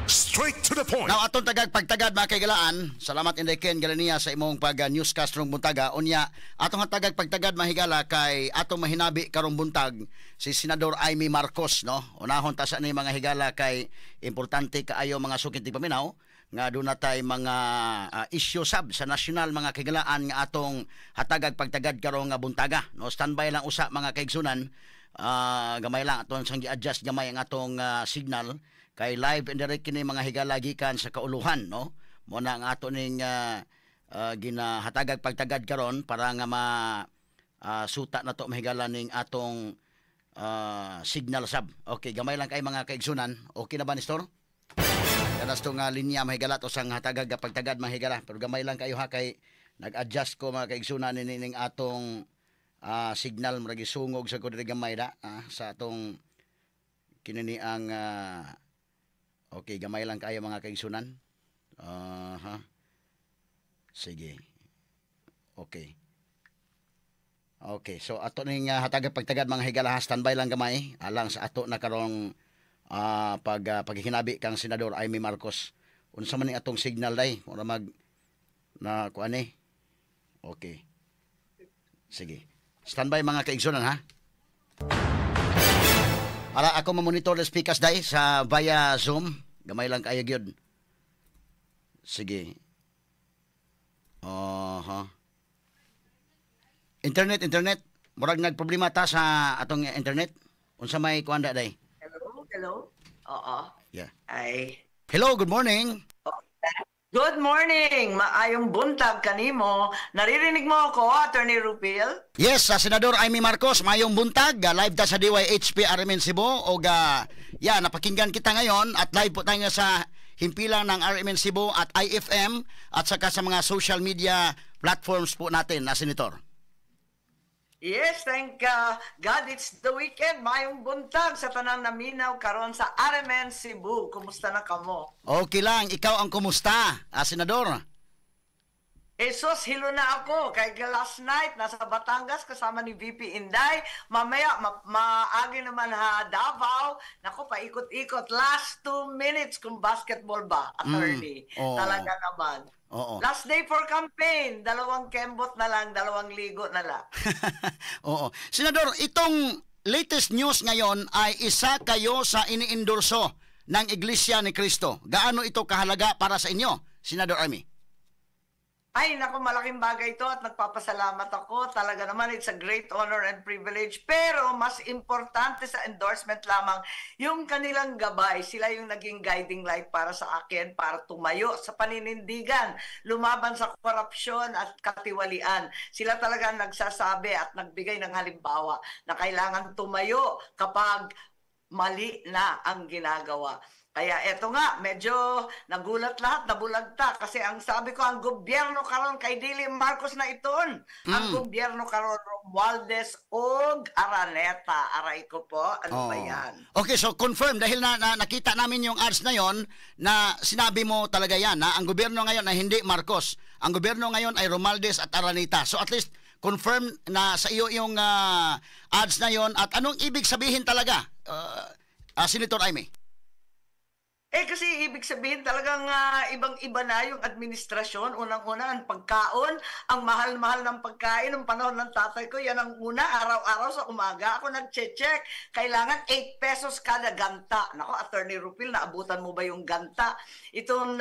Straight to the point. Now atong pagtagad mga kaigalaan, salamat Inday Ken Galania sa imong newscast rong buntaga. Unya atong pagtagad mahigala kay atong mahinabi karong buntag si Senador Amy Marcos, no. Unahon ta sa ni mga higala kay importante kaayo mga sukit ti paminaw nga doon natay mga issue sab sa national mga kaigalaan nga atong pagtagad karong buntaga, no. Standby lang usa mga kaigsunan. Gamay lang atong sang gi-adjust gamay ang atong signal kay live and direct kini mga higala gikan sa kauluhan, no. Mo na ang ato ning ginahatagag pagtagad karon para nga suta na to mahigala ning atong signal sab. Okay, gamay lang kay mga kaigsunan. Okay na ba, Nestor? Kanas tong linya mahigala to sang hatagag pagtagad mahigala, pero gamay lang kayo ha kay nag-adjust ko mga kaigsunan ning atong signal murag sungog sa ko diri gamay da sa atong kinini ang okay, gamay lang kayo mga kaigsunan. Sige. Okay. Okay, so ato ning hatagag pagtagad mga higala, standby lang gamay alang sa ato na karong pagkikinabi kang Senador Amy Marcos. Unsa man ning atong signal day? Mura mag na kuan ni. Okay. Sige. Standby mga kaigsunan ha. Para ako mamonitor the speakers day sa via Zoom. Gamay lang kayo gyud. Sige. Internet. Murag nagproblema ta sa atong internet. Unsa may kuanda day? Hello. Oo. Yeah. Ay. Hello, good morning. Good morning. Maayong buntag kanimo. Naririnig mo ako, Attorney Rupil? Yes, Senador Amy Marcos, mayong buntag, live ta sa DYHP RMN Cebu og napakinggan kita ngayon at live po tayo sa himpilang ng RMN Cebu at IFM at saka sa mga social media platforms po natin, Senator. Yes, thank God it's the weekend. Mayong buntag sa tanang naminaw karon sa RMN Cebu. Kumusta na kamo? Okay lang, ikaw ang kumusta, Senador? Sus, hilo na ako. Kay last night, nasa Batangas kasama ni VP Inday. Mamaya, maagi naman Davao. Naku, paikot-ikot. Last 2 minutes kung basketball ba, attorney. Talaga naman. Last day for campaign. 2 kembot na lang, 2 ligo na lang. Oo. Senador, itong latest news ngayon ay isa kayo sa iniendorso ng Iglesia ni Cristo. Gaano ito kahalaga para sa inyo, Senador Amy? Ay, naku, malaking bagay ito at nagpapasalamat ako. Talaga naman, it's a great honor and privilege. Pero mas importante sa endorsement lamang, yung kanilang gabay. Sila yung naging guiding light para sa akin, para tumayo sa paninindigan, lumaban sa korupsyon at katiwalian. Sila talaga nagsasabi at nagbigay ng halimbawa na kailangan tumayo kapag mali na ang ginagawa. Kaya eto nga, medyo nagulat lahat, nabulagta. Kasi ang sabi ko, ang gobyerno karon kay Dili Marcos na iton. Ang gobyerno karon Romualdez og Araneta. Aray ko po, ano ba yan? Okay, so confirm, dahil na nakita namin yung ads na yon na sinabi mo talaga yan, na ang gobyerno ngayon ay hindi Marcos. Ang gobyerno ngayon ay Romualdez at Araneta. So at least, confirm na sa iyo yung ads na yon. At anong ibig sabihin talaga, Senator Amy? Kasi ibig sabihin talagang ibang-iba na yung administrasyon. Unang-una, ang pagkaon, ang mahal-mahal ng pagkain. Ng panahon ng tatay ko, yan ang una, araw-araw sa umaga. Ako nag-check. Kailangan 8 pesos kada ganta. Nako, Attorney Rupil, naabutan mo ba yung ganta? Itong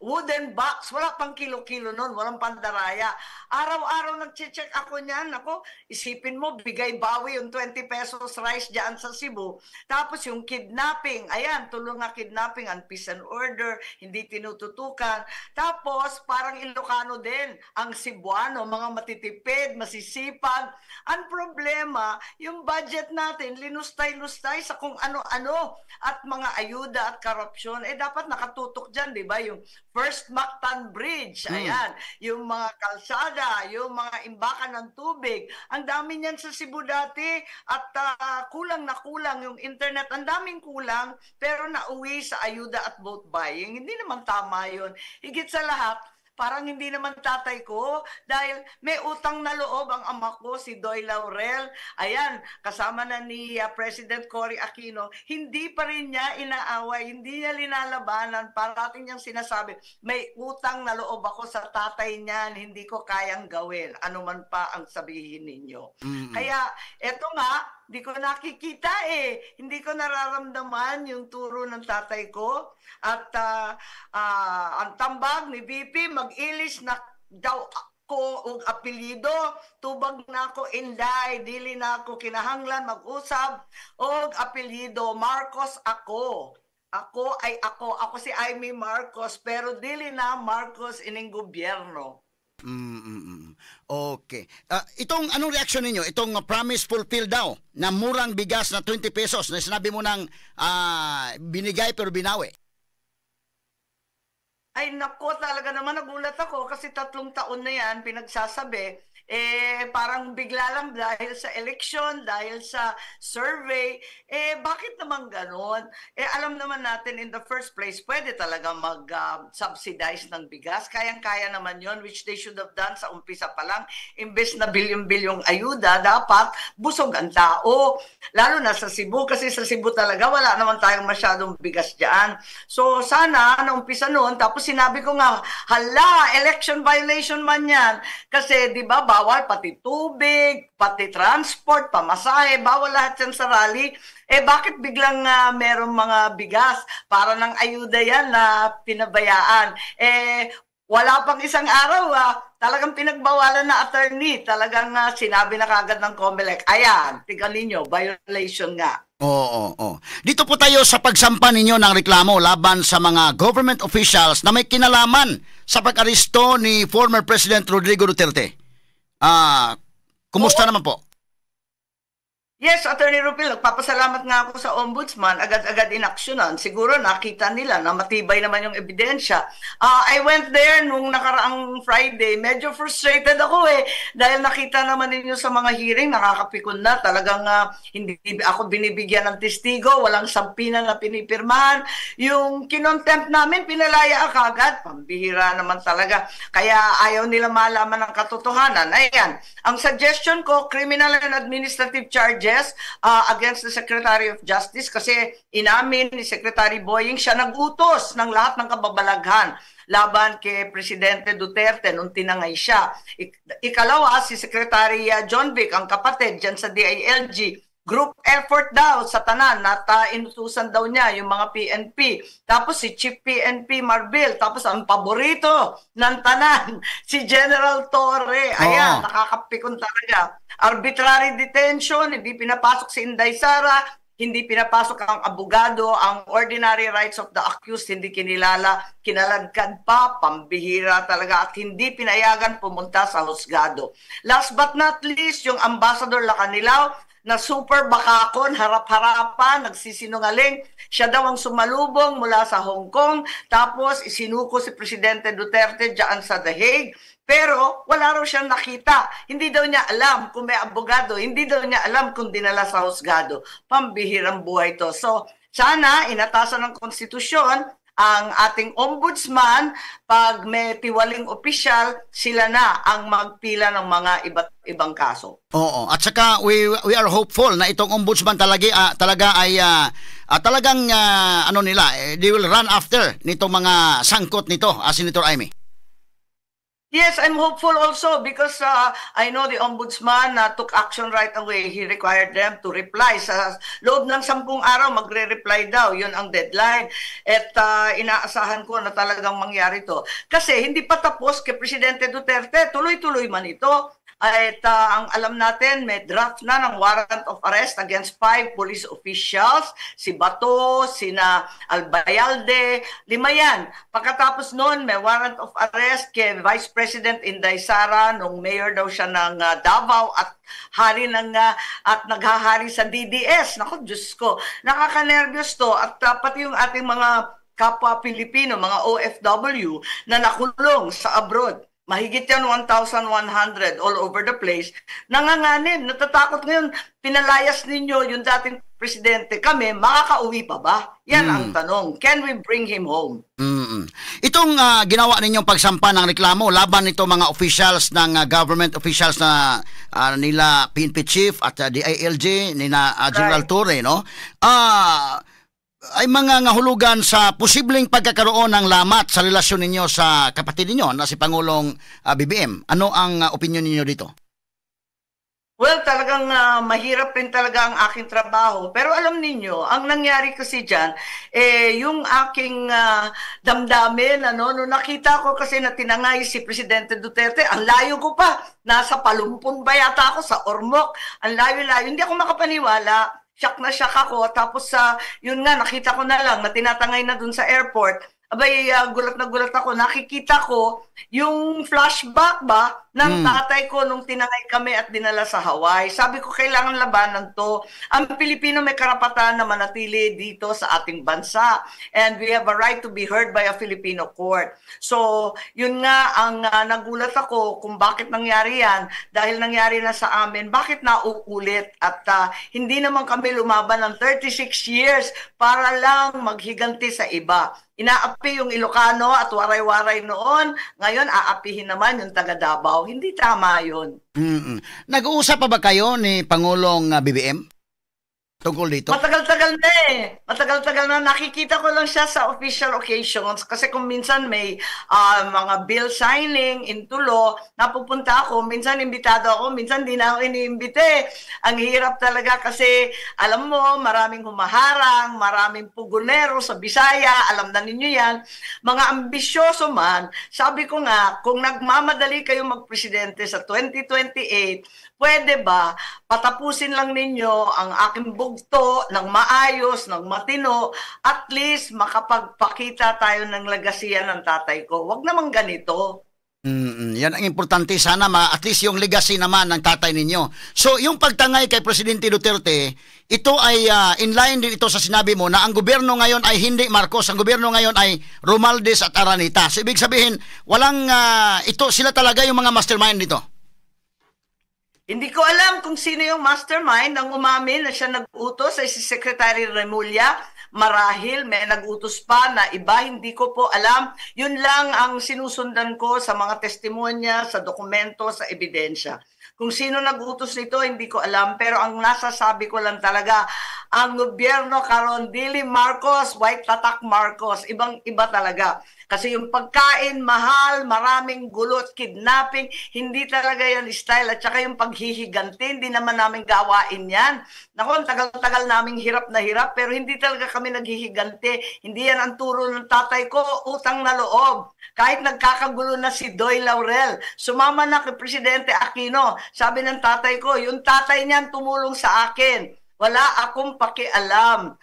wooden box, wala pang kilo-kilo nun, walang pandaraya. Araw-araw nag-check ako niyan. Nako, isipin mo, bigay bawi yung 20 pesos rice dyan sa Cebu. Tapos yung kidnapping, ayan, tulong nga kidnapping, ang peace and order, hindi tinututukan. Tapos, parang Ilocano din, ang Cebuano, mga matitipid, masisipag. Ang problema, yung budget natin, linustay-lustay sa kung ano-ano at mga ayuda at korupsyon. Dapat nakatutok dyan, di ba? Yung First Mactan Bridge, ayan, yung mga kalsada, yung mga imbakan ng tubig. Ang dami niyan sa Cebu dati at kulang na kulang yung internet. Ang daming kulang, pero nauwi sa ayuda at vote buying. Hindi naman tama yun. Higit sa lahat, parang hindi naman tatay ko dahil may utang na loob ang ama ko, si Doy Laurel. Ayan, kasama na ni President Cory Aquino, hindi pa rin niya inaaway, hindi niya linalabanan. Parating niyang sinasabi, may utang na loob ako sa tatay niyan, hindi ko kayang gawin. Ano man pa ang sabihin ninyo. Kaya, eto nga, hindi ko nakikita Hindi ko nararamdaman yung turo ng tatay ko. At ang tambag ni VP, mag-ilis na daw ko og apelyido, tubag na ako Inday, dili na ako kinahanglan mag-usab og apelyido. Marcos ako. Ako ay ako si Amy Marcos, pero dili na Marcos ining gobyerno. Okay. Itong anong reaksyon ninyo? Itong promise fulfilled daw na murang bigas na 20 pesos na sinabi mo nang binigay pero binawi. Ay nako, talaga naman nagulat ako kasi 3 taon na yan pinagsasabi. Parang bigla lang dahil sa election, dahil sa survey, bakit naman ganon? Alam naman natin in the first place, pwede talaga mag-subsidize ng bigas. Kayang-kaya naman yon, which they should have done sa umpisa pa lang. Imbes na bilyon-bilyong ayuda, dapat busog ang tao. Lalo na sa Cebu, kasi sa Cebu talaga wala naman tayong masyadong bigas dyan. So sana, naumpisa noon, tapos sinabi ko nga, hala, election violation man yan. Kasi di ba, bawal pati tubig, pati transport, pamasahe, bawal lahat yan sa rally. Bakit biglang merong mga bigas? Para ng ayuda yan na pinabayaan. Wala pang isang araw, talagang pinagbawalan na attorney. Talagang sinabi na kagad ng COMELEC, ayan, tingnan ninyo, violation nga. Oo. Dito po tayo sa pagsampa ninyo ng reklamo laban sa mga government officials na may kinalaman sa pag-aresto ni former President Rodrigo Duterte. Kumusta naman po? Yes, Attorney Rupil, nagpapasalamat nga ako sa Ombudsman, agad-agad inaksyonan. Siguro nakita nila na matibay naman yung ebidensya. I went there nung nakaraang Friday. Medyo frustrated ako dahil nakita naman ninyo sa mga hearing, nakakapikon na. Talagang hindi ako binibigyan ng testigo, walang sampinan na pinipirmahan. Yung kinontempt namin, pinalaya agad. Pambihira naman talaga. Kaya ayaw nila malaman ng katotohanan. Ayan, ang suggestion ko, criminal and administrative charges against the Secretary of Justice kasi inamin ni Secretary Boying siya nagutos ng lahat ng kababalaghan laban kay Presidente Duterte nung tinangay siya. Ikalawa, si Secretary John Vic, ang kapatid dyan sa DILG, group effort daw sa tanan at inutusan daw niya yung mga PNP. Tapos si Chief PNP Marbil, tapos ang paborito ng tanan, si General Torre. Ayan, nakakapikon talaga. Arbitrary detention, hindi pinapasok si Inday Sara, hindi pinapasok ang abogado, ang ordinary rights of the accused, hindi kinilala, kinalagkad pa, pambihira talaga, at hindi pinayagan pumunta sa husgado. Last but not least, yung Ambassador Lacanilao, na super bakakon, harap-harapan, nagsisinungaling. Siya daw ang sumalubong mula sa Hong Kong, tapos isinuko si Presidente Duterte dyan sa The Hague. Pero wala raw siyang nakita. Hindi daw niya alam kung may abogado, hindi daw niya alam kung dinala sa husgado. Pambihirang buhay to. So, sana inatasan ng konstitusyon ang ating ombudsman, pag may tiwaling opisyal, sila na ang magpila ng mga iba't ibang kaso. Oo, at saka we are hopeful na itong ombudsman talaga ay talagang they will run after nitong mga sangkot nito, Senator Amy. Yes, I'm hopeful also because I know the Ombudsman took action right away. He required them to reply. Sa loob ng 10 araw, magre-reply daw. Yun ang deadline. At inaasahan ko na talagang mangyari to. Kasi hindi pa tapos kay Presidente Duterte. Tuloy-tuloy man ito. At ang alam natin, may draft na ng warrant of arrest against 5 police officials. Si Bato, sina Albayalde, 5 yan. Pagkatapos noon, may warrant of arrest kay Vice President Inday Sara, nung mayor daw siya ng Davao at hari at naghahari sa DDS. Naku, Diyos ko, nakaka-nervyos to. At pati yung ating mga kapwa Pilipino, mga OFW na nakulong sa abroad. mahigit yan 1,100 all over the place, nanganganib, natatakot ngayon, pinalayas ninyo yung dating presidente, kami, makakauwi pa ba? Yan ang tanong. Can we bring him home? Itong ginawa ninyong pagsampa ng reklamo laban nito mga officials ng government officials na nila PNP chief at DILG, nina General Torre, no? Ay mga ngahulugan sa posibleng pagkakaroon ng lamat sa relasyon ninyo sa kapatid ninyo na si Pangulong BBM. Ano ang opinion ninyo dito? Well, talagang mahirap rin talaga ang aking trabaho. Pero alam ninyo, ang nangyari kasi dyan, yung aking damdamin, nung nakita ko kasi na tinangay si Presidente Duterte, ang layo ko pa. Nasa Palumpon ba yata ako, sa Ormoc. Ang layo-layo. Hindi ako makapaniwala. Shock na shock ako. Tapos yun nga, nakita ko na lang na tinatangay na dun sa airport. Abay, gulat na gulat ako. Nakikita ko yung flashback ba ng tatay ko nung tinangay kami at dinala sa Hawaii. Sabi ko, kailangan labanan to. Ang Pilipino may karapatan na manatili dito sa ating bansa. And we have a right to be heard by a Filipino court. So, yun nga ang nagulat ako kung bakit nangyari yan. Dahil nangyari na sa amin, bakit nauulit? At hindi naman kami lumaban ng 36 years para lang maghiganti sa iba. Inaapi yung Ilocano at waray-waray noon. Ngayon, aapihin naman yung taga Davao. Hindi tama yun. Nag-uusap pa ba kayo ni Pangulong BBM tungkol dito? Matagal-tagal na eh. Matagal-tagal na. Nakikita ko lang siya sa official occasions kasi kung minsan may mga bill signing into law, napupunta ako, minsan imbitado ako, minsan di na ako iniimbite. Ang hirap talaga kasi alam mo, maraming humaharang, maraming pugunero sa Bisaya, alam na ninyo yan. Mga ambisyoso man, sabi ko nga, kung nagmamadali kayo magpresidente sa 2028, pwede ba patapusin lang ninyo ang aking bugto ng maayos, ng matino, at least makapagpakita tayo ng legasiya ng tatay ko. Huwag naman ganito. Yan ang importante. Sana at least yung legacy naman ng tatay ninyo. So, yung pagtangay kay Presidente Duterte, ito ay in line din ito sa sinabi mo na ang gobyerno ngayon ay hindi Marcos. Ang gobyerno ngayon ay Romualdez at Araneta. So, ibig sabihin, walang ito, sila talaga yung mga mastermind nito. Hindi ko alam kung sino yung mastermind ang umamin na siya nag-utos ay si Secretary Remulla. Marahil may nag-utos pa na iba, hindi ko po alam. Yun lang ang sinusundan ko sa mga testimonya, sa dokumento, sa ebidensya. Kung sino nag-utos nito, hindi ko alam. Pero ang nasasabi ko lang talaga, ang gobyerno Carondili Marcos, White Tatak Marcos, ibang-iba talaga. Kasi yung pagkain, mahal, maraming gulot, kidnapping, hindi talaga yan style. At saka yung paghihiganti, hindi naman namin gawain yan. Naku, tagal-tagal naming hirap na hirap, pero hindi talaga kami naghihiganti. Hindi yan ang turo ng tatay ko, utang na loob. Kahit nagkakagulo na si Doy Laurel, sumama na kay Presidente Aquino. Sabi ng tatay ko, yung tatay niyan tumulong sa akin. Wala akong pakialam.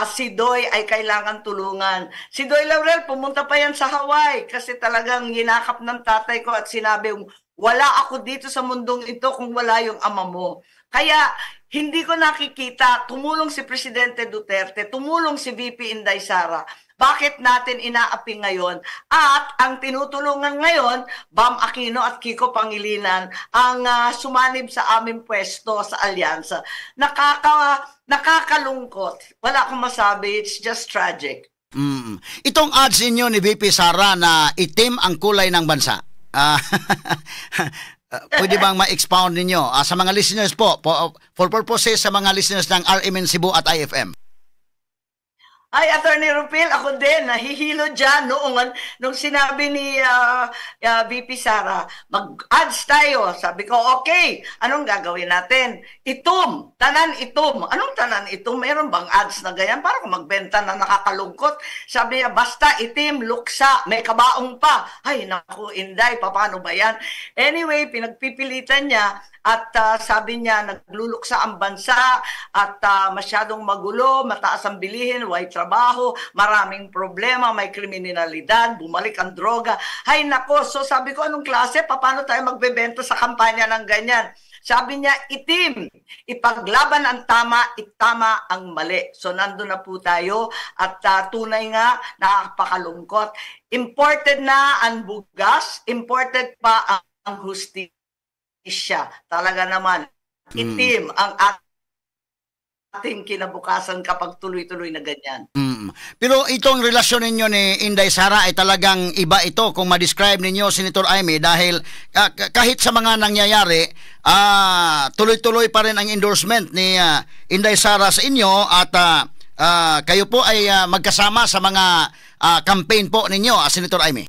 Si Doy ay kailangan tulungan. Si Doy Laurel, pumunta pa yan sa Hawaii kasi talagang yinakap ng tatay ko at sinabi, wala ako dito sa mundong ito kung wala yung ama mo. Kaya hindi ko nakikita, tumulong si Presidente Duterte, tumulong si VP Inday Sara. Bakit natin inaapi ngayon? At ang tinutulungan ngayon, Bam Aquino at Kiko Pangilinan, ang sumanib sa aming pwesto sa alyansa. Nakakalungkot. Wala akong masabi. It's just tragic. Itong ads ninyo ni VP Sara na itim ang kulay ng bansa. Pwede bang ma-expound ninyo sa mga listeners po, for purposes sa mga listeners ng RMN Cebu at IFM? Ay, Attorney Rupil, ako din, nahihilo dyan nung sinabi ni VP Sara, mag-ads tayo. Sabi ko, okay, anong gagawin natin? Itom, tanan itom. Anong tanan itom? Meron bang ads na ganyan? Para kung magbenta na nakakalungkot. Sabi niya, basta itim, luksa, may kabaong pa. Ay, naku, Inday, paano ba yan? Anyway, pinagpipilitan niya. At sabi niya, nagluluksa ang bansa at masyadong magulo, mataas ang bilihin, white trabaho, maraming problema, may kriminalidad, bumalik ang droga. Hay nako, so sabi ko, anong klase? Paano tayo magbebenta sa kampanya ng ganyan? Sabi niya, itim, ipaglaban ang tama, itama ang mali. So nandun na po tayo at tunay nga, nakapakalungkot. Imported na ang bugas, imported pa ang hustisya. Talaga naman, itim ang ating kinabukasan kapag tuloy-tuloy na ganyan. Pero itong relasyon ninyo ni Inday Sara ay talagang iba ito kung ma-describe ninyo, Senator Amy, dahil kahit sa mga nangyayari, tuloy-tuloy pa rin ang endorsement ni Inday Sara sa inyo at kayo po ay magkasama sa mga campaign po ninyo, Senator Amy.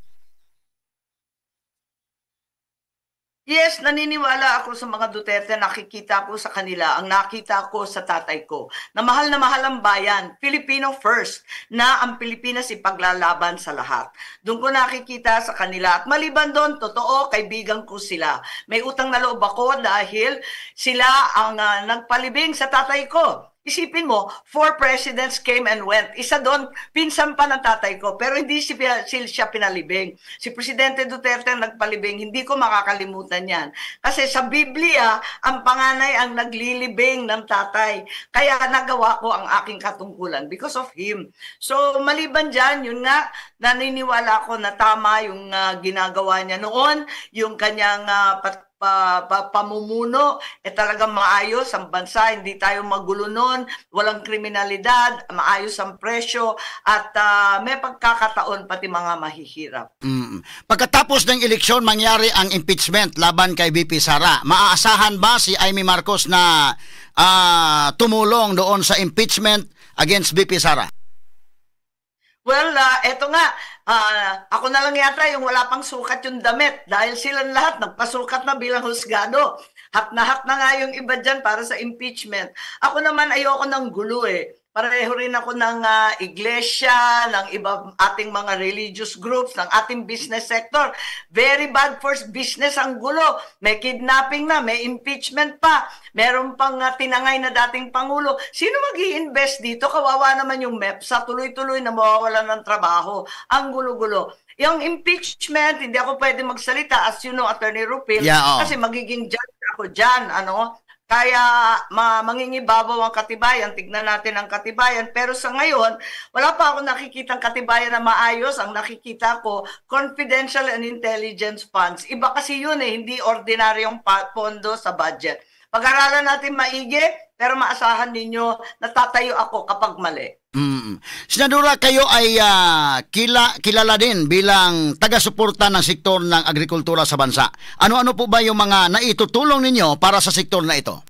Yes, naniniwala ako sa mga Duterte, nakikita ko sa kanila, ang nakita ko sa tatay ko, na mahal ang bayan, Filipino first, na ang Pilipinas ipaglalaban sa lahat. Doon ko nakikita sa kanila at maliban doon, totoo, kaibigan ko sila. May utang na loob ako dahil sila ang nagpalibing sa tatay ko. Isipin mo, 4 presidents came and went. Isa doon, pinsan pa ng tatay ko, pero hindi siya pinalibing. Si Presidente Duterte ang nagpalibing, hindi ko makakalimutan yan. Kasi sa Biblia, ang panganay ang naglilibing ng tatay. Kaya nagawa ko ang aking katungkulan because of him. So maliban dyan, yun nga, naniniwala ko na tama yung ginagawa niya noon, yung kanyang pamumuno, talagang maayos ang bansa, hindi tayo magulo nun, walang kriminalidad, maayos ang presyo, at may pagkakataon pati mga mahihirap. Pagkatapos ng eleksyon, mangyari ang impeachment laban kay VP Sara. Maaasahan ba si Amy Marcos na tumulong doon sa impeachment against VP Sara? Well, eto nga, ako na lang yata yung wala pang sukat yung damit dahil silang lahat nagpasukat na bilang husgado. Hat na nga yung iba dyan para sa impeachment. Ako naman ayoko ng gulo eh. Pareho rin ako ng iglesia, ng iba ating mga religious groups, ng ating business sector. Very bad for business ang gulo. May kidnapping na, may impeachment pa. Meron pang tinangay na dating Pangulo. Sino mag-i-invest dito? Kawawa naman yung MEPSA. Tuloy-tuloy na mawawalan ng trabaho. Ang gulo-gulo. Yung impeachment, hindi ako pwede magsalita as you know, Attorney Rupil, kasi magiging judge ako dyan, kaya mangingibabaw ang katibayan, tignan natin ang katibayan. Pero sa ngayon, wala pa ako nakikitang katibayan na maayos. Ang nakikita ko, confidential and intelligence funds. Iba kasi yun hindi ordinaryong pondo sa budget. Pag-aralan natin maigi, pero maasahan ninyo, natatayo ako kapag mali. Senadora, kayo ay kilala din bilang taga-suporta ng sektor ng agrikultura sa bansa. Ano-ano po ba yung mga naitutulong ninyo para sa sektor na ito?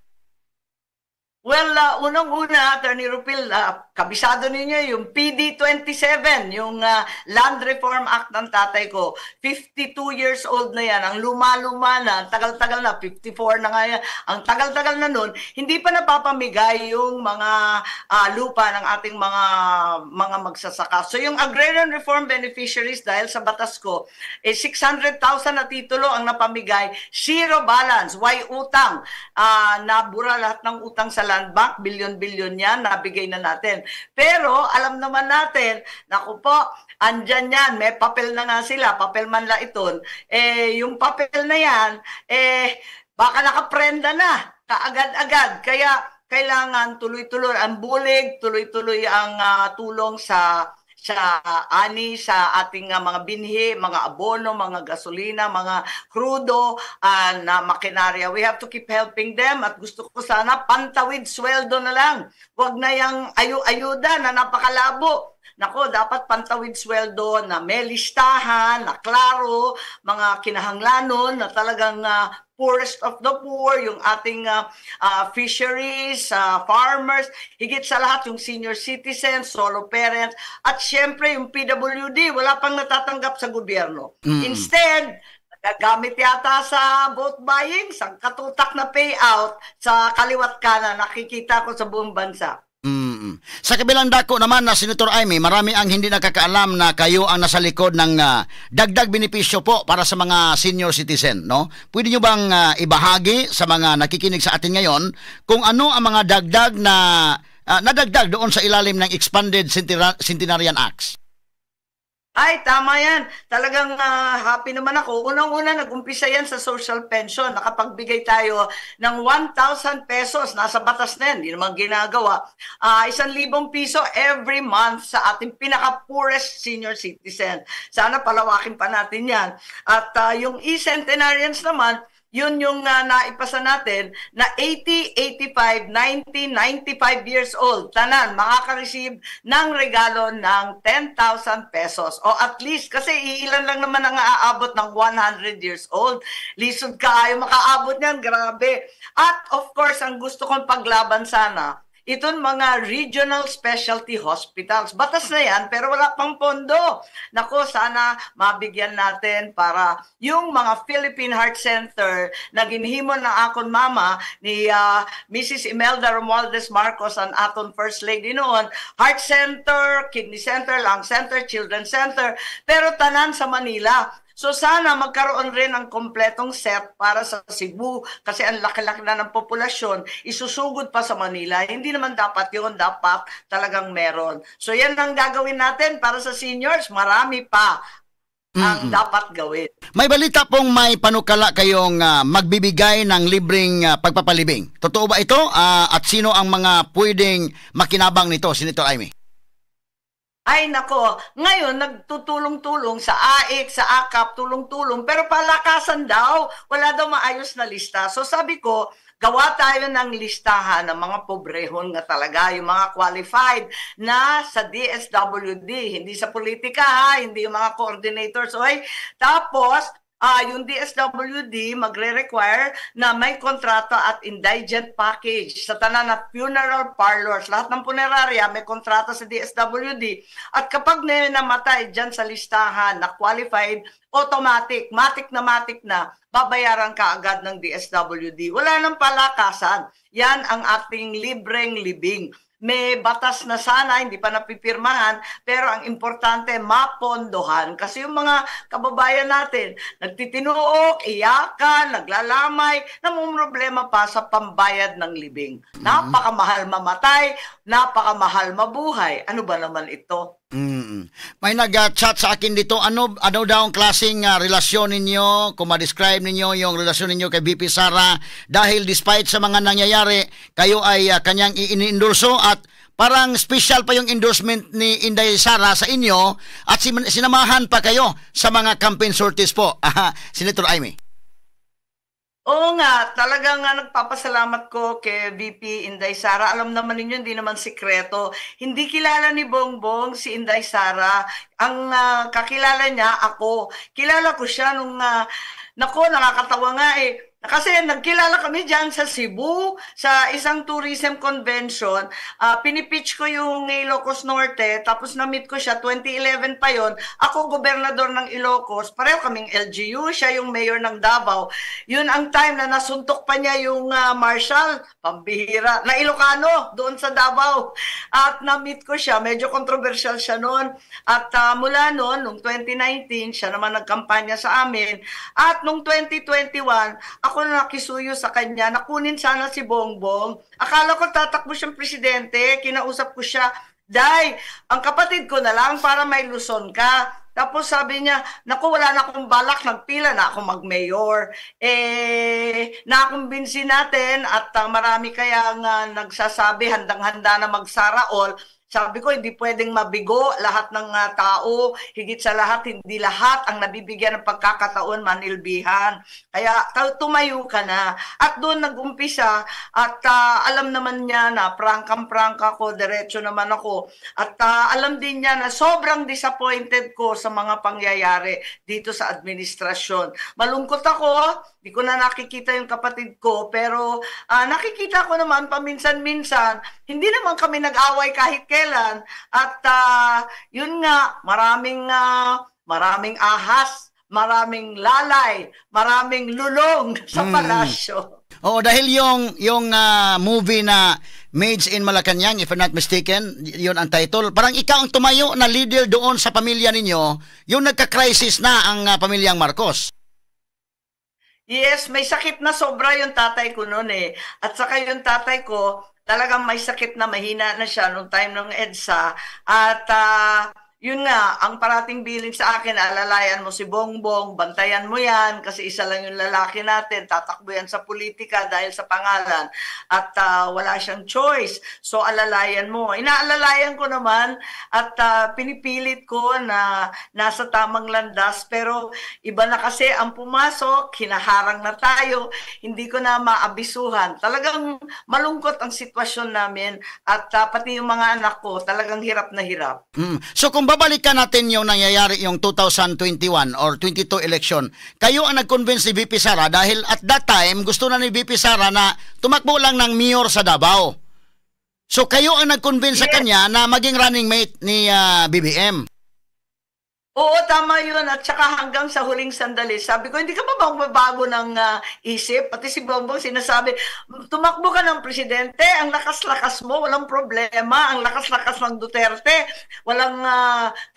Well, unang-una, Attorney Rupil, kabisado ninyo yung PD27, yung Land Reform Act ng tatay ko. 52 years old na yan, ang luma-luma na, tagal-tagal na, 54 na nga yan, ang tagal-tagal na nun, hindi pa napapamigay yung mga lupa ng ating mga magsasaka. So yung Agrarian Reform Beneficiaries, dahil sa batas ko, 600,000 na titulo ang napamigay, zero balance, why utang? Nabura lahat ng utang sa land bank, bilyon-bilyon yan, nabigay na natin. Pero alam naman natin, naku po, andyan yan, may papel na nga sila, papel man la iton, yung papel na yan, baka nakaprenda na, kaagad-agad. Kaya kailangan tuloy-tuloy ang bulig, tuloy-tuloy ang tulong sa ani sa ating mga binhi, mga abono, mga gasolina, mga krudo na makinarya. We have to keep helping them at gusto ko sana pantawid sweldo na lang. Huwag na yung ayuda na napakalabo. Nako, dapat pantawid sweldo na may listahan, na klaro, mga kinahanglanon na talagang poorest of the poor, yung ating fisheries, farmers, higit sa lahat yung senior citizens, solo parents, at syempre yung PWD, wala pang natatanggap sa gobyerno. Instead, gagamit yata sa vote buying, sa katutak na payout, sa kaliwat kanan, nakikita ko sa buong bansa. Sa kabilang dako naman na Senator Amy, marami ang hindi nakakaalam na kayo ang nasa likod ng dagdag benepisyo po para sa mga senior citizen, no? Pwede nyo bang ibahagi sa mga nakikinig sa atin ngayon kung ano ang mga dagdag na nadagdag doon sa ilalim ng Expanded Centenarian Acts? Ay, tama yan. Talagang happy naman ako. Unang-una, nag-umpisa yan sa social pension. Nakapagbigay tayo ng 1,000 pesos. Nasa batas na yan. Hindi naman ginagawa. 1,000 piso every month sa ating pinaka-poorest senior citizen. Sana palawakin pa natin yan. At yung e-centenarians naman, yun yung naipasa natin na 80, 85, 90, 95 years old. Tanan, makaka-receive ng regalo ng 10,000 pesos. O at least, kasi ilan lang naman ang aabot ng 100 years old. Lisod ka, ayaw makaabot niyan, grabe. At of course, ang gusto kong paglaban sana, itong mga regional specialty hospitals. Batas na yan, pero wala pang pondo. Nako, sana mabigyan natin para yung mga Philippine Heart Center na ginhimo ng akon mama ni Mrs. Imelda Romualdez Marcos, ang aton First Lady noon, Heart Center, Kidney Center, Lung Center, Children's Center, pero tanan sa Manila. So sana magkaroon rin ng kompletong set para sa Cebu kasi ang laki-laki na ng populasyon, isusugod pa sa Manila. Hindi naman dapat yun, dapat talagang meron. So yan ang gagawin natin para sa seniors, marami pa ang dapat gawin. May balita pong may panukala kayong magbibigay ng libreng pagpapalibing. Totoo ba ito? At sino ang mga pwedeng makinabang nito, Senator Amy? Ay nako, ngayon nagtutulong-tulong sa AIC, sa AKAP, tulong-tulong, pero palakasan daw, wala daw maayos na lista. So sabi ko, gawa tayo ng listahan ng mga pobrehon nga talaga, yung mga qualified na sa DSWD, hindi sa politika ha, hindi yung mga coordinators. Okay? Tapos, yung DSWD magre-require na may kontrata at indigent package sa tanan na funeral parlors. Lahat ng punerarya may kontrata sa DSWD. At kapag namatay dyan sa listahan na qualified, matik na, babayaran ka agad ng DSWD. Wala nang palakasan. Yan ang ating libreng libing. May batas na sana, hindi pa napipirmahan, pero ang importante, mapondohan. Kasi yung mga kababayan natin, nagtitinuok, iyakan, naglalamay, namumroblema pa sa pambayad ng libing. Napakamahal mamatay, napakamahal mabuhay. Ano ba naman ito? May nag-chat sa akin dito, ano daw ang klaseng relasyon ninyo, kung ma-describe ninyo yung relasyon ninyo kay VP Sara, dahil despite sa mga nangyayari, kayo ay kanyang i-endorso at parang special pa yung endorsement ni Inday Sara sa inyo at sinamahan pa kayo sa mga campaign sorties po. Senator Amy. Oo nga, talagang nagpapasalamat ko kay VP Inday Sara. Alam naman ninyo, hindi naman sikreto. Hindi kilala ni Bongbong si Inday Sara. Ang kakilala niya, ako. Kilala ko siya nung, nakakatawa nga eh. Kasi nagkilala kami dyan sa Cebu, sa isang tourism convention. Pinipitch ko yung Ilocos Norte, tapos na-meet ko siya, 2011 pa yon. Ako, gobernador ng Ilocos, pareho kaming LGU, siya yung mayor ng Davao. Yun ang time na nasuntok pa niya yung marshal, pambihira, na Ilocano, doon sa Davao. At na-meet ko siya, medyo controversial siya noon. At mula noon, nung 2019, siya naman nagkampanya sa amin. At nung 2021, ako na nakisuyo sa kanya, nakunin sana si Bongbong. Akala ko tatakbo siyang presidente, kinausap ko siya, Day, ang kapatid ko na lang para may Luzon ka. Tapos sabi niya, naku, wala na akong balak, nagpila na ako mag-mayor. Nakumbinsi natin at marami kaya nga nagsasabi, handang-handa na magsara all. Sabi ko, hindi pwedeng mabigo lahat ng tao. Higit sa lahat, hindi lahat ang nabibigyan ng pagkakataon manilbihan. Kaya tumayo ka na. At doon nag-umpisa at alam naman niya na prangkang-prangka ko, diretso naman ako. At alam din niya na sobrang disappointed ko sa mga pangyayari dito sa administrasyon. Malungkot ako, di ko na nakikita yung kapatid ko, pero nakikita ko naman paminsan-minsan, hindi naman kami nag-away kahit kailan. At yun nga, maraming ahas, maraming lalay, maraming lulong sa palasyo. Oo, dahil yung movie na Maids in Malacanang, if I'm not mistaken, yun ang title. Parang ikaw ang tumayo na leader doon sa pamilya ninyo, yung nagka-crisis na ang pamilyang Marcos. Yes, may sakit na sobra yung tatay ko noon eh. At saka yung tatay ko, talagang may sakit na mahina na siya nung time ng EDSA. At Yun nga, ang parating bilin sa akin, alalayan mo si Bongbong, bantayan mo yan kasi isa lang yung lalaki natin, tatakbo yan sa politika dahil sa pangalan at wala siyang choice. So alalayan mo. Inaalalayan ko naman at pinipilit ko na nasa tamang landas pero iba na kasi ang pumasok, hinaharang na tayo, hindi ko na maabisuhan. Talagang malungkot ang sitwasyon namin at pati yung mga anak ko, talagang hirap na hirap. So kung babalikan natin yung nangyayari yung 2021 or 22 election, kayo ang nag-convince ni VP Sara dahil at that time gusto na ni VP Sara na tumakbo lang ng mayor sa Davao. So kayo ang nag-convince sa kanya na maging running mate ni BBM. Oo, tama yun. At saka hanggang sa huling sandali, sabi ko, hindi ka ba magbabago ng isip? Pati si Bongbong sinasabi, tumakbo ka ng presidente, ang lakas-lakas mo, walang problema. Ang lakas-lakas ng Duterte, walang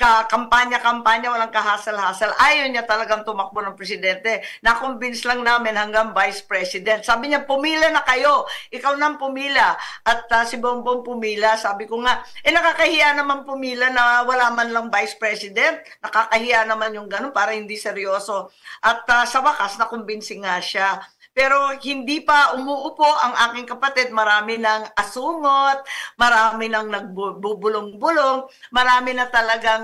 kampanya-kampanya, walang kahasal-hasal. Ayaw niya talagang tumakbo ng presidente. Na-convince lang namin hanggang vice president. Sabi niya, pumila na kayo. Ikaw nang pumila. At si Bongbong pumila. Sabi ko nga, nakakahiya naman pumila na wala man lang vice president. Nakakahiya naman yung ganun para hindi seryoso. At sa wakas, nakumbinsi nga siya. Pero hindi pa umuupo ang aking kapatid. Marami ng asungot, marami ng nagbubulong-bulong, marami na talagang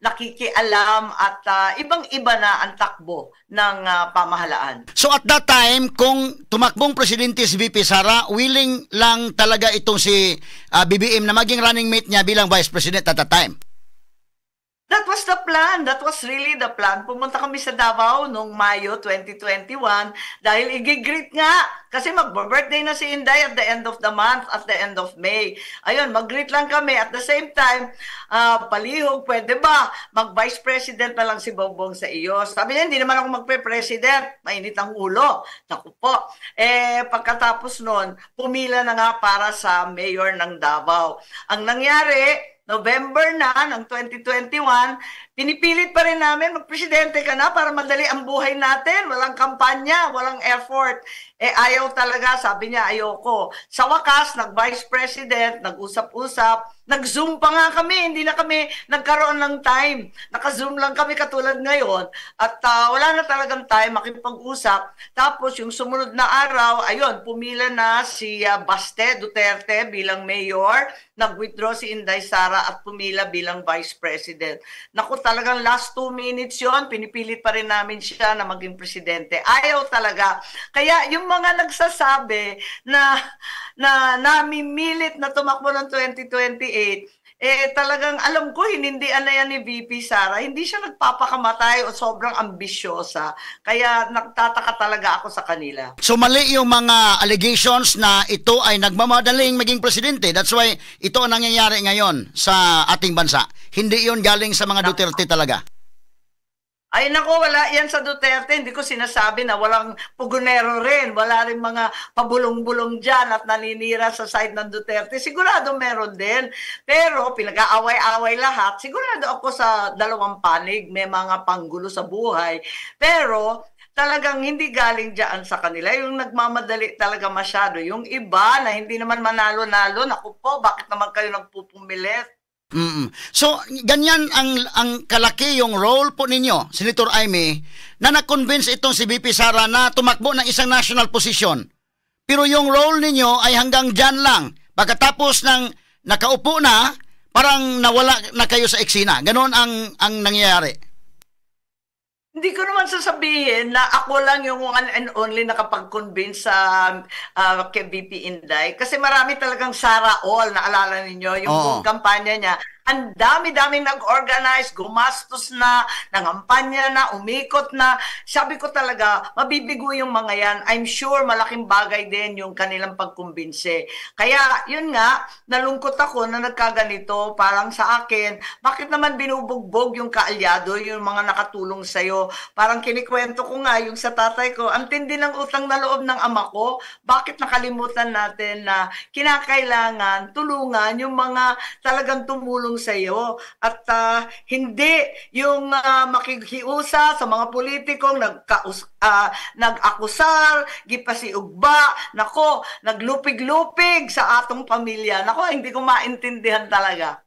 nakikialam at ibang-iba na ang takbo ng pamahalaan. So at that time, kung tumakbong presidente si VP Sara, willing lang talaga itong si BBM na maging running mate niya bilang vice president at that time? That was the plan. That was really the plan. Pumunta kami sa Davao noong Mayo 2021 dahil i-greet nga. Kasi mag-birthday na si Inday at the end of the month, at the end of May. Ayun, mag-greet lang kami. At the same time, palihog, pwede ba? Mag-vice president na lang si Bongbong sa iyo. Sabi niya, hindi naman ako magpe-president. Mainit ang ulo. Naku po. Pagkatapos nun, pumila na nga para sa mayor ng Davao. Ang nangyari, November na ng 2021, pinipilit pa rin namin, magpresidente ka na para madali ang buhay natin. Walang kampanya, walang effort. Ayaw talaga, sabi niya, ayoko. Sa wakas, nag-vice president, nag-usap-usap, nag-zoom pa nga kami, hindi na kami nagkaroon ng time. Naka-zoom lang kami katulad ngayon at wala na talagang time makipag-usap. Tapos yung sumunod na araw, ayun, pumila na si Baste Duterte bilang mayor, nag-withdraw si Inday Sara at pumila bilang vice president. Naku, talagang last 2 minutes yon, pinipilit pa rin namin siya na maging presidente. Ayaw talaga. Kaya yung mga nagsasabi na namimilit na tumakbo ng 2028, talagang alam ko, hinindian na yan ni VP Sara. Hindi siya nagpapakamatay o sobrang ambisyosa. Kaya nagtataka talaga ako sa kanila. So mali yung mga allegations na ito ay nagmamadaling maging presidente. That's why ito ang nangyayari ngayon sa ating bansa. Hindi yun galing sa mga Duterte talaga. Ay nako, wala yan sa Duterte. Hindi ko sinasabi na walang pugonero rin. Wala rin mga pabulong-bulong dyan at naninira sa side ng Duterte. Sigurado meron din. Pero pinag-aaway-away lahat. Sigurado ako sa dalawang panig. May mga panggulo sa buhay. Pero talagang hindi galing dyan sa kanila. Yung nagmamadali talaga masyado. Yung iba na hindi naman manalo-nalo. Naku po, bakit naman kayo nagpupumilit? So, ganyan ang kalaki yung role po ninyo, Senator Amy, na na-convince itong si VP Sara na tumakbo ng isang national position. Pero yung role ninyo ay hanggang dyan lang. Pagkatapos ng nakaupo na, parang nawala na kayo sa eksena. Ganon ang nangyayari. Hindi ko naman sasabihin na ako lang yung one and only nakapag-convince sa kay VP Inday. Kasi marami talagang Sara All, naalala ninyo, yung buong kampanya niya. Ang dami-daming nag-organize, gumastos na, nangampanya na, umikot na. Sabi ko talaga, mabibigo yung mga yan. I'm sure malaking bagay din yung kanilang pagkumbinse. Kaya, yun nga, nalungkot ako na nagkaganito. Parang sa akin, bakit naman binubugbog yung kaalyado, yung mga nakatulong sa'yo? Parang kinikwento ko nga, yung sa tatay ko, ang tindi ng utang na loob ng ama ko, bakit nakalimutan natin na kinakailangan tulungan yung mga talagang tumulong tumulong sa iyo at hindi yung makikiusa sa mga politikong nag-akusar, gipasiugba, nako, naglupig-lupig sa atong pamilya. Nako, hindi ko maintindihan talaga.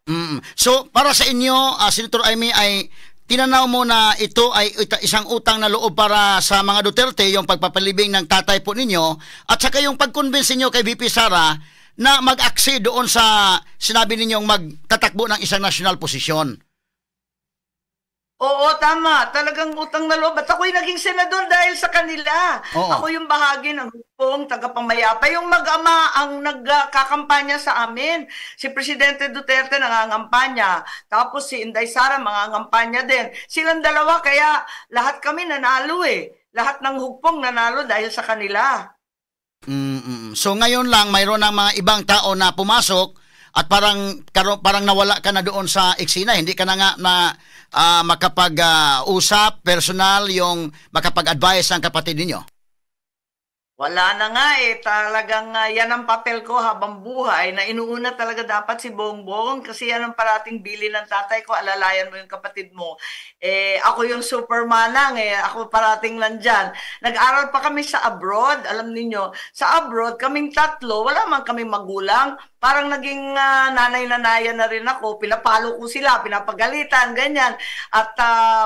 So, para sa inyo, Senator Amy, ay tinanaw mo na ito ay isang utang na loob para sa mga Duterte, yung pagpapalibing ng tatay po ninyo, at saka yung pag-convince niyo kay VP Sara na mag-accede doon sa sinabi ninyong magtatakbo ng isang national posisyon. Oo, tama. Talagang utang na loob. At ako'y naging senador dahil sa kanila. Oo. Ako yung bahagi ng grupong tagapamayapa. Yung mag-ama ang nagkakampanya sa amin. Si Presidente Duterte nangangampanya. Tapos si Inday Sara mangangampanya din. Silang dalawa, kaya lahat kami nanalo eh. Lahat ng hugpong nanalo dahil sa kanila. So ngayon lang, mayroon ng mga ibang tao na pumasok at parang nawala ka na doon sa eksena. Hindi ka na nga na makapag-usap, personal, yung makapag-advise ng kapatid ninyo? Wala na nga eh. Talagang yan ang papel ko habang buhay na inuuna talaga dapat si Bongbong kasi yan ang parating bili ng tatay ko. Alalayan mo yung kapatid mo. Ako yung supermanang eh. Ako parating nandyan. Nag-aral pa kami sa abroad. Alam niyo sa abroad, kaming tatlo, wala man kaming magulang. Parang naging nanay-nanayan na rin ako. Pinapalo ko sila, pinapagalitan, ganyan. At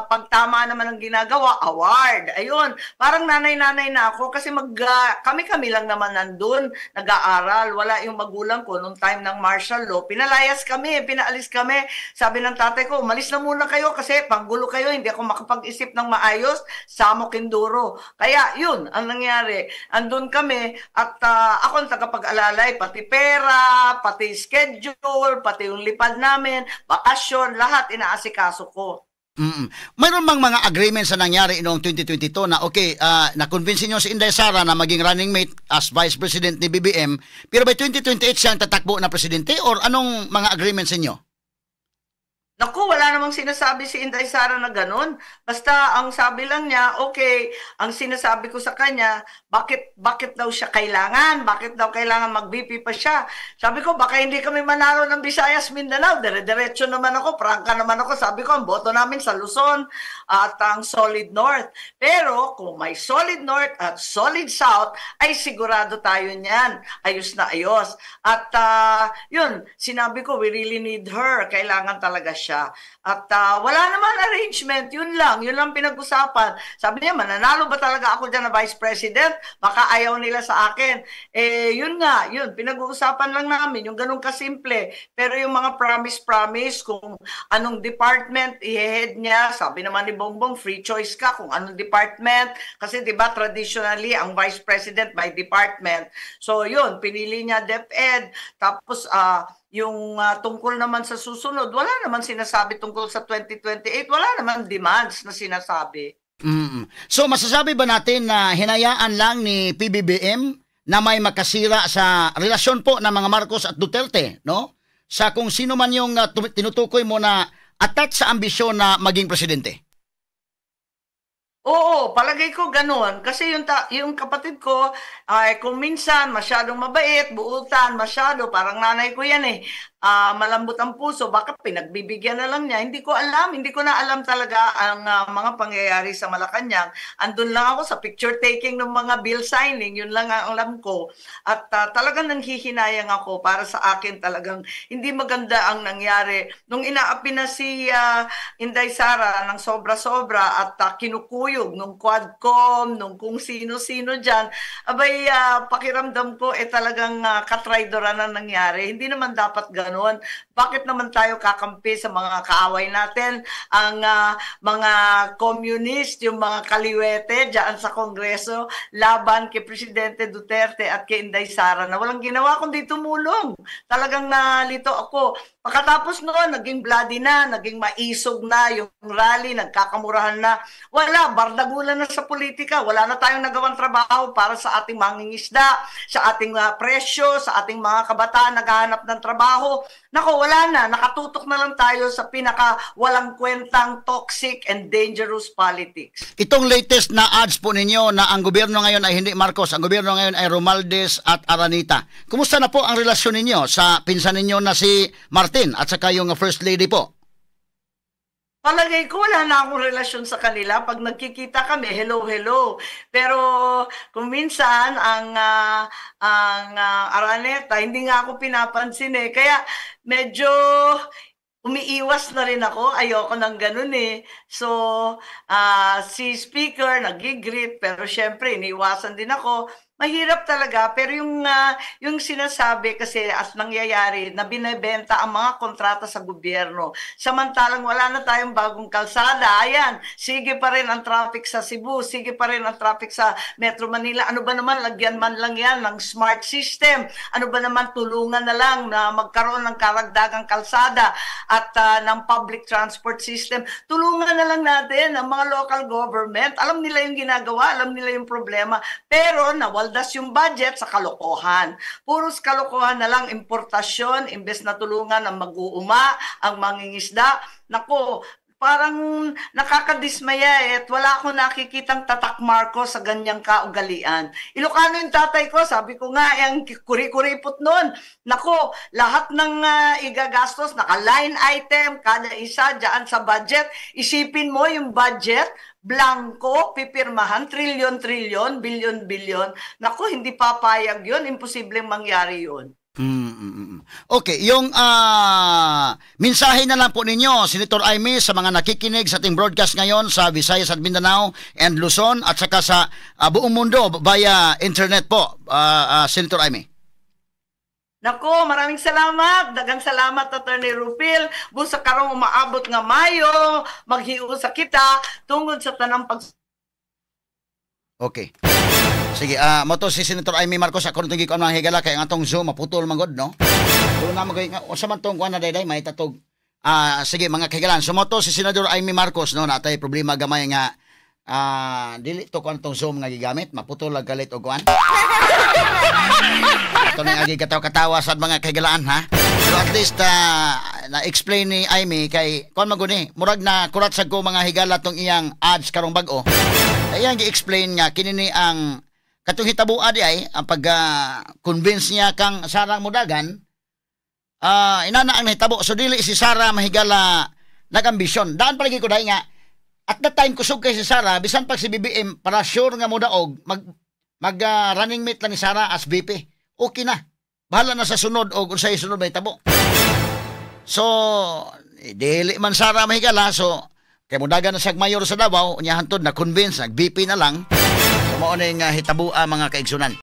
pag tama naman ang ginagawa, award. Ayun, parang nanay-nanay na ako kasi kami-kami lang naman nandun, nag-aaral. Wala yung magulang ko nung time ng martial law. Pinalayas kami, pinaalis kami. Sabi ng tatay ko, umalis na muna kayo kasi panggulo kayo, hindi ako makapag-isip ng maayos, Samo Kinduro. Kaya yun ang nangyari. Andun kami at ako ang tagapag-alalay, pati pera, pati schedule, pati yung lipad namin, bakasyon, lahat inaasikaso ko. Mayroon bang mga agreements na nangyari noong 2022 na okay, na-convince niyo si Inday Sara na maging running mate as Vice President ni BBM, pero by 2028 siyang tatakbo na presidente, or anong mga agreements niyo? Naku, wala namang sinasabi si Inday Sara na ganun. Basta ang sabi lang niya, okay, ang sinasabi ko sa kanya, bakit daw siya kailangan? Bakit daw kailangan mag-VP pa siya? Sabi ko, baka hindi kami manalo ng Visayas, Mindanao. Dire-diretso naman ako, prangka naman ako. Sabi ko, ang boto namin sa Luzon at ang Solid North. Pero kung may Solid North at Solid South, ay sigurado tayo niyan. Ayos na ayos. At yun, sinabi ko, we really need her. Kailangan talaga siya. At wala naman arrangement, yun lang pinag-usapan. Sabi niya, mananalo ba talaga ako dyan na Vice President? Baka ayaw nila sa akin. Yun nga, pinag-uusapan lang namin, yung ganun kasimple. Pero yung mga promise kung anong department i-head niya, sabi naman ni Bongbong, free choice ka kung anong department. Kasi diba traditionally, ang Vice President by department. So yun, pinili niya DepEd. Tapos yung tungkol naman sa susunod, wala naman sinasabi tungkol sa 2028, wala naman demands na sinasabi. So masasabi ba natin na hinayaan lang ni PBBM na may makasira sa relasyon po ng mga Marcos at Duterte, no? Sa kung sino man yung tinutukoy mo na attached sa ambisyon na maging presidente? Oo, palagay ko ganoon. Kasi yung kapatid ko, ay kung minsan masyadong mabait, buutan, masyado, parang nanay ko yan eh. Malambot ang puso, baka pinagbibigyan na lang niya. Hindi ko na alam talaga ang mga pangyayari sa Malacanang. Andun lang ako sa picture taking ng mga bill signing, yun lang ang alam ko. At talagang nanghihinayang ako para sa akin talagang hindi maganda ang nangyari. Nung inaapi na si Inday Sara ng sobra-sobra at kinukuyog nung Quadcom, nung kung sino-sino dyan, abay pakiramdam ko talagang katraidoran na nangyari. Hindi naman dapat ganon. Bakit naman tayo kakampi sa mga kaaway natin, ang mga communist, yung mga kaliwete dyan sa Kongreso, laban kay Presidente Duterte at kay Inday Sara na walang ginawa kundi tumulong. Talagang nalito ako. Pagkatapos noon, naging bloody na, naging maisog na yung rally, nagkakamurahan na. Wala, bardagulan na sa politika. Wala na tayong nagawang trabaho para sa ating mangingisda, sa ating presyo, sa ating mga kabataan naghahanap ng trabaho. nako, wala na. Nakatutok na lang tayo sa pinaka walang kwentang toxic and dangerous politics. Itong latest na ads po ninyo na ang gobyerno ngayon ay hindi Marcos, ang gobyerno ngayon ay Romualdez at Aranita. Kumusta na po ang relasyon ninyo sa pinsan ninyo na si Martin at saka yung First Lady po? Palagay ko wala na akong relasyon sa kanila. Pag nagkikita kami, hello, hello. Pero kung minsan ang Araneta, hindi nga ako pinapansin eh. Kaya medyo umiiwas na rin ako. Ayoko ng ganun eh. So, si Speaker nag-greet, pero syempre, iniiwasan din ako. Mahirap talaga, pero yung sinasabi kasi as nangyayari na binebenta ang mga kontrata sa gobyerno. Samantalang wala na tayong bagong kalsada. Ayan, sige pa rin ang traffic sa Cebu, sige pa rin ang traffic sa Metro Manila. Ano ba naman, lagyan man lang yan ng smart system. Ano ba naman, tulungan na lang na magkaroon ng karagdagang kalsada at ng public transport system. Tulungan na lang natin ang mga local government. Alam nila yung ginagawa, alam nila yung problema. Pero nawaldas yung budget sa kalokohan. Puros kalokohan na lang, importasyon, imbes na tulungan ang mag-uuma, ang mangingisda. Nako, parang nakakadismaya at wala akong nakikitang tatak Marcos sa ganyang kaugalian. Ilocano yung tatay ko, sabi ko nga, yung kuri-kuripot nun. Nako, lahat ng igagastos, naka-line item, kada isa dyan sa budget, isipin mo yung budget, blanco, pipirmahan, trilyon-trilyon, bilyon-bilyon. Naku, hindi papayag yun. Imposibleng mangyari yun. Okay, yung mensahe na lang po ninyo, Senator Amy, sa mga nakikinig sa ating broadcast ngayon sa Visayas at Mindanao and Luzon at saka sa buong mundo via internet po, Senator Amy. Nako, maraming salamat. Dagang salamat, Attorney Rupil. Busa karong umaabot nga Mayo, maghiusa kita tungod sa tanang Okay. Sige, mo to si Senator Amy Marcos, ako nung gikon mga higala kay ang atong Zoom maputol man god, no? Pero na magay nga unsa man tong kuan na dayday may tatog. Sige mga higalan, sumoto si Senator Amy Marcos, no, natay problema gamay nga dili to kuan tong Zoom nga gigamit, maputol ag galit og kuan. Ito na agi katawa sa mga kahigalaan, ha? Pero at least na-explain ni Amy kay kuan maguni, murag na kurat sa ko mga higala tong iyang ads karong bag-o. Ayan gi-explain nga kinini ang katong hitabuan di ay ang pag-convince niya kang Sara Mudagan, inana ang nahitabo. So dili si Sara mahigala nag-ambisyon. Daan palagi ko dahil nga at that time kusog kay si Sara bisan pag si BBM para sure nga mudaog mag running mate lang ni Sara as VP. Okay na. Bahala na sa sunod o kung sa'yo sunod may tabo. So, dili man Sara mahigala. So, kay mudagan na siya mayor sa Davao, unya hantod na convince, nag-VP na lang. So, mao ning hitabua mga kaigsunan.